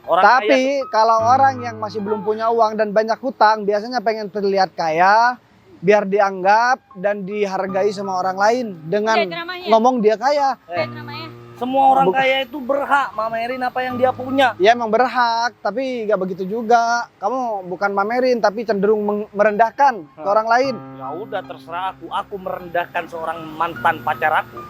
Orang kaya. Tapi kalau orang yang masih belum punya uang dan banyak hutang, biasanya pengen terlihat kaya, biar dianggap dan dihargai sama orang lain dengan Udah itu namanya. ngomong dia kaya. Udah itu namanya. Semua orang kaya itu berhak mamerin apa yang dia punya. Ya emang berhak, tapi gak begitu juga. Kamu bukan mamerin, tapi cenderung merendahkan ke orang lain. Ya udah terserah aku merendahkan seorang mantan pacar aku.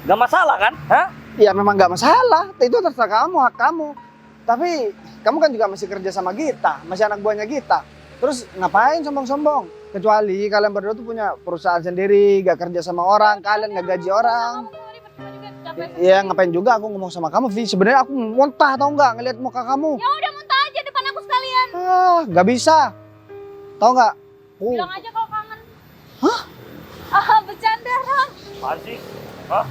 Gak masalah kan? Hah? Ya memang gak masalah, itu terserah kamu, hak kamu. Tapi kamu kan juga masih kerja sama kita, masih anak buahnya kita. Terus ngapain sombong-sombong? Kecuali kalian berdua tuh punya perusahaan sendiri, gak kerja sama orang, kalian gak gaji orang. Iya ngapain juga aku ngomong sama kamu, Vi. Sebenarnya aku muntah tau nggak ngeliat muka kamu. Ya udah muntah aja depan aku sekalian. Gak bisa. Tau nggak? Bilang aja kalau kangen. Hah? Bercanda dong. Apaan sih? Hah?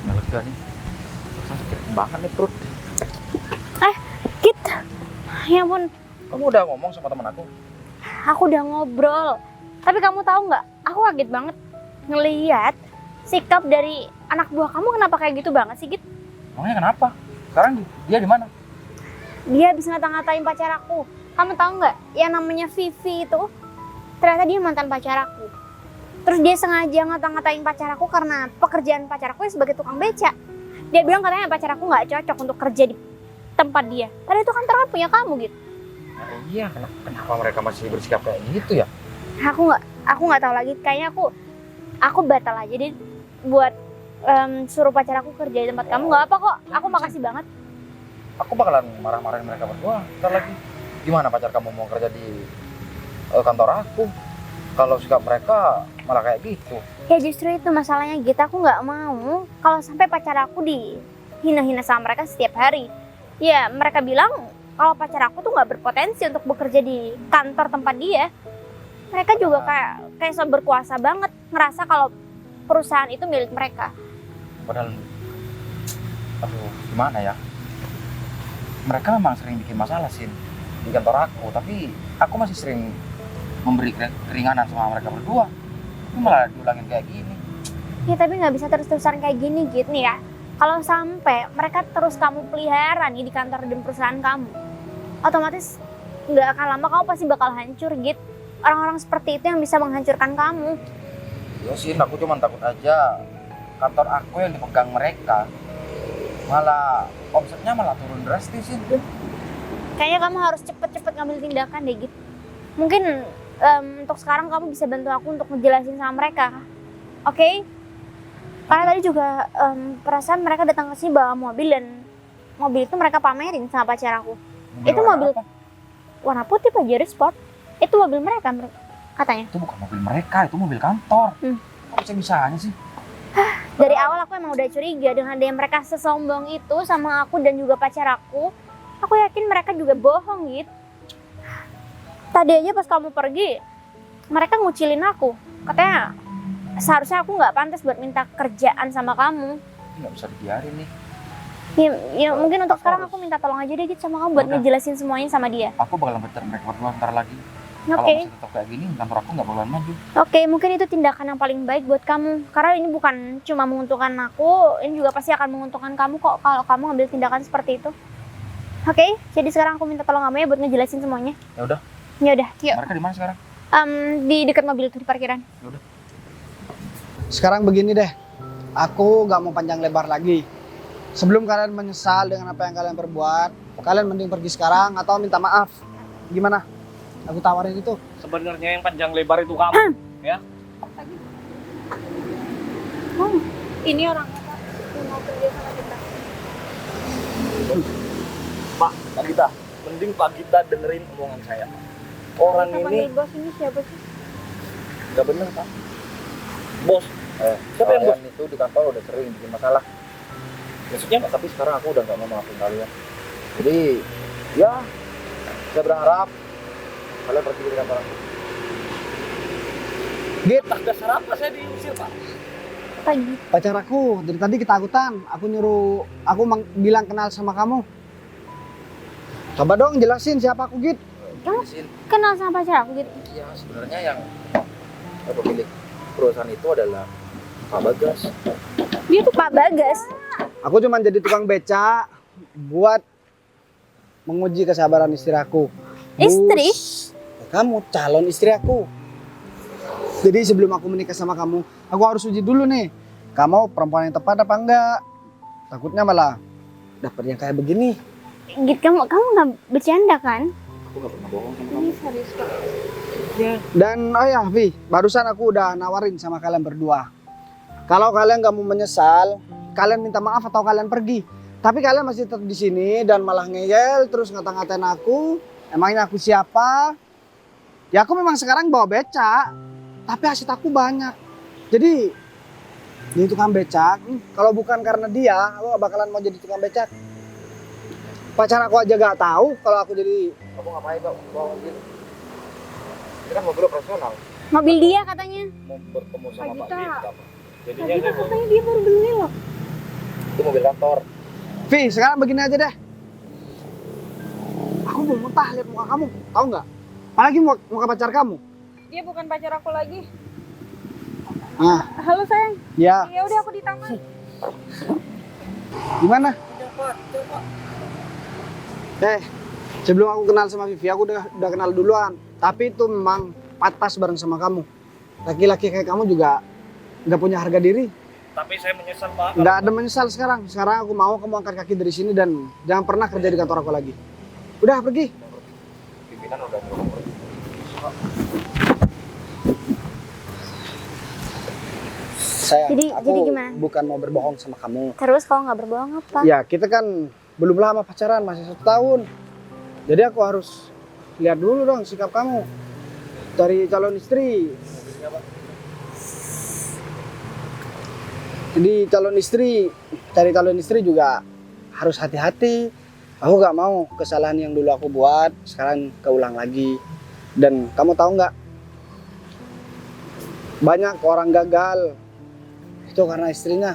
Nggak lega nih. Sakit banget nih perut. Kit. Ya ampun, Kamu udah ngomong sama temen aku? aku udah ngobrol. Tapi kamu tahu nggak? Aku kaget banget ngeliat sikap dari anak buah kamu kenapa kayak gitu banget sih, Git? Emangnya kenapa? Sekarang dia di mana? Dia bisa ngata-ngatain pacar aku. Kamu tahu nggak? Yang namanya Vivi itu ternyata dia mantan pacar aku. Terus dia sengaja ngata-ngatain pacar aku karena pekerjaan pacar aku sebagai tukang beca. Dia bilang katanya pacar aku nggak cocok untuk kerja di tempat dia. Padahal itu kantor kan punya kamu, gitu. Nah, iya, kenapa mereka masih bersikap kayak gitu ya? Aku nggak tahu lagi. Kayaknya aku batal aja deh buat suruh pacar aku kerja di tempat kamu. Nggak apa kok. Aku makasih banget. Aku bakalan marah-marahin mereka berdua. Ntar lagi. Gimana pacar kamu mau kerja di kantor aku? Kalau sikap mereka malah kayak gitu. Ya justru itu masalahnya gitu. Aku nggak mau kalau sampai pacar aku dihina-hina sama mereka setiap hari. Ya mereka bilang kalau pacar aku tuh nggak berpotensi untuk bekerja di kantor tempat dia. Mereka juga kayak so berkuasa banget, ngerasa kalau perusahaan itu milik mereka. Padahal, aduh, gimana ya? Mereka memang sering bikin masalah sih di kantor aku, tapi aku masih sering memberi keringanan sama mereka berdua. Tapi malah diulangin kayak gini. Ya tapi nggak bisa terus-terusan kayak gini Git nih ya. Kalau sampai mereka terus kamu pelihara nih di kantor dan perusahaan kamu, otomatis nggak akan lama kamu pasti bakal hancur Git. Orang-orang seperti itu yang bisa menghancurkan kamu. Ya Sin, aku cuma takut aja kantor aku yang dipegang mereka malah omsetnya malah turun drastis Sin. Kayaknya kamu harus cepet-cepet ngambil tindakan deh Git. Mungkin untuk sekarang kamu bisa bantu aku untuk ngejelasin sama mereka. Oke? Karena tadi juga perasaan mereka datang ke sini bawa mobil dan mobil itu mereka pamerin sama pacar aku. Itu mobil apa? warna putih Pajero Sport. Itu mobil mereka katanya. Itu bukan mobil mereka, itu mobil kantor. Kok bisa-bisanya sih? Dari awal aku emang udah curiga dengan dia mereka sesombong itu sama aku dan juga pacar aku. Aku yakin mereka juga bohong Git. Tadi aja pas kamu pergi, mereka ngucilin aku. Katanya seharusnya aku nggak pantas buat minta kerjaan sama kamu. Ini nggak bisa dibiarin nih. Ya mungkin untuk sekarang aku minta tolong aja deh Git sama kamu buat Udah. ngejelasin semuanya sama dia. Aku bakalan bentar mereka berdua ntar lagi. Kalau Oke. masih tetap kayak gini, kantor aku nggak bakalan maju. Oke, mungkin itu tindakan yang paling baik buat kamu. Karena ini bukan cuma menguntungkan aku, ini juga pasti akan menguntungkan kamu kok kalau kamu ambil tindakan seperti itu. Oke, jadi sekarang aku minta tolong kamu ya buat ngejelasin semuanya. Ya udah. Ya udah, yuk. Mereka di mana sekarang? Di dekat mobil itu di parkiran. Sekarang begini deh, aku gak mau panjang lebar lagi. Sebelum kalian menyesal dengan apa yang kalian perbuat, kalian mending pergi sekarang atau minta maaf. Gimana? Aku tawarin itu. Sebenarnya yang panjang lebar itu kamu, ya. Ini orangnya Pak, yang mau kerja sama kita. Pak Gita, mending Pak Gita dengerin omongan saya. Orang Kita ini panggil bos ini siapa sih? nggak bener Pak. Bos, siapa yang bos? Kalian itu di kantor udah sering bikin masalah. Maksudnya Pak? Tapi sekarang aku udah nggak mau maafin kalian. Jadi ya saya berharap kalian pergi dari kantor aku. Git, Atas dasar apa saya diusir Pak? Pagi. pacar aku dari tadi ketakutan. Aku nyuruh, bilang kenal sama kamu. Coba dong jelasin siapa aku, Git. Kamu Sin, kenal sama pacar aku gitu? ya sebenarnya yang pemilik perusahaan itu adalah Pak Bagas. Dia tuh Pak Bagas. Aku cuma jadi tukang beca buat menguji kesabaran istri aku. Istri? Kamu calon istri aku. Jadi sebelum aku menikah sama kamu, aku harus uji dulu nih. Kamu perempuan yang tepat apa enggak? Takutnya malah dapet yang kayak begini. Git, kamu nggak bercanda kan? Aku nggak pernah bohong sama kamu. Ini serius Pak. Dan oh ya, Vi, barusan aku udah nawarin sama kalian berdua. Kalau kalian gak mau menyesal, kalian minta maaf atau kalian pergi. Tapi kalian masih tetap di sini dan malah ngeyel terus ngata-ngatain aku. Emangnya aku siapa? Ya aku memang sekarang bawa beca, tapi aset aku banyak. Jadi jadi tukang becak, kalau bukan karena dia, aku gak bakalan mau jadi tukang becak. Pacar aku aja gak tahu kalau aku jadi. Kamu ngapain kok bawa mobil? Ini kan mobil operasional. Mobil dia katanya. Mau bertemu sama Pak Pak Gita. Gita Pak. Jadinya Tadi dia kan katanya dia baru beli loh. Itu mobil kantor. Vi, sekarang begini aja deh. Aku mau muntah lihat muka kamu, tahu nggak? Apalagi muka pacar kamu. Dia bukan pacar aku lagi. Ah, Halo sayang. ya, Ya udah aku di taman. gimana? Sebelum aku kenal sama Vivi, aku udah kenal duluan. Tapi itu memang patas bareng sama kamu. Laki-laki kayak kamu juga nggak punya harga diri. Tapi saya menyesal Pak. Nggak ada menyesal sekarang. Sekarang aku mau kamu angkat kaki dari sini dan jangan pernah kerja di kantor aku lagi. Udah pergi. Pimpinan udah ngomong. Sayang, Jadi aku gimana? bukan mau berbohong sama kamu. Terus kalau nggak berbohong apa? Ya kita kan belum lama pacaran, masih 1 tahun. Jadi aku harus lihat dulu dong sikap kamu. Cari calon istri. Jadi cari calon istri juga harus hati-hati. Aku gak mau kesalahan yang dulu aku buat sekarang keulang lagi. Dan kamu tahu nggak? Banyak orang gagal itu karena istrinya.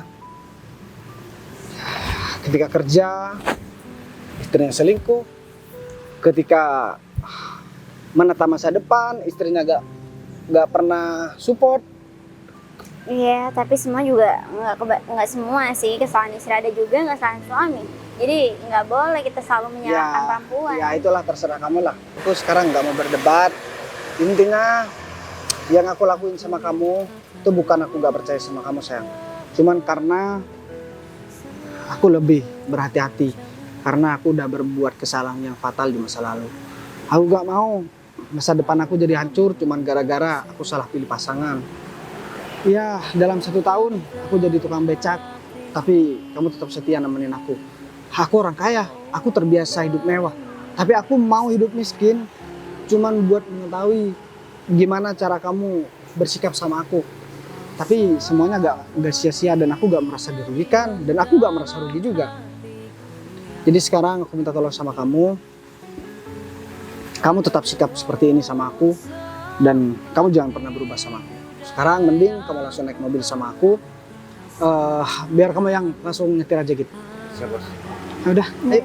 Ketika kerja, istrinya selingkuh. Ketika menata masa depan, istrinya gak pernah support. Iya, tapi semua juga nggak semua sih kesalahan istri, ada juga nggak kesalahan suami. Jadi nggak boleh kita selalu menyalahkan perempuan. Ya itulah terserah kamu lah. Aku sekarang nggak mau berdebat. Intinya yang aku lakuin sama kamu itu bukan aku nggak percaya sama kamu sayang. Cuman karena aku lebih berhati-hati karena aku udah berbuat kesalahan yang fatal di masa lalu. Aku nggak mau masa depan aku jadi hancur cuman gara-gara aku salah pilih pasangan. Ya dalam 1 tahun aku jadi tukang becak, tapi kamu tetap setia nemenin aku. Aku orang kaya, aku terbiasa hidup mewah. Tapi aku mau hidup miskin, cuman buat mengetahui gimana cara kamu bersikap sama aku. Tapi semuanya gak sia-sia dan aku gak merasa dirugikan dan aku gak merasa rugi juga. Jadi sekarang aku minta tolong sama kamu. Kamu tetap sikap seperti ini sama aku dan kamu jangan pernah berubah sama aku. Sekarang mending kamu langsung naik mobil sama aku. Biar kamu yang langsung nyetir aja gitu. Siap, Bos. Ya udah, ayo.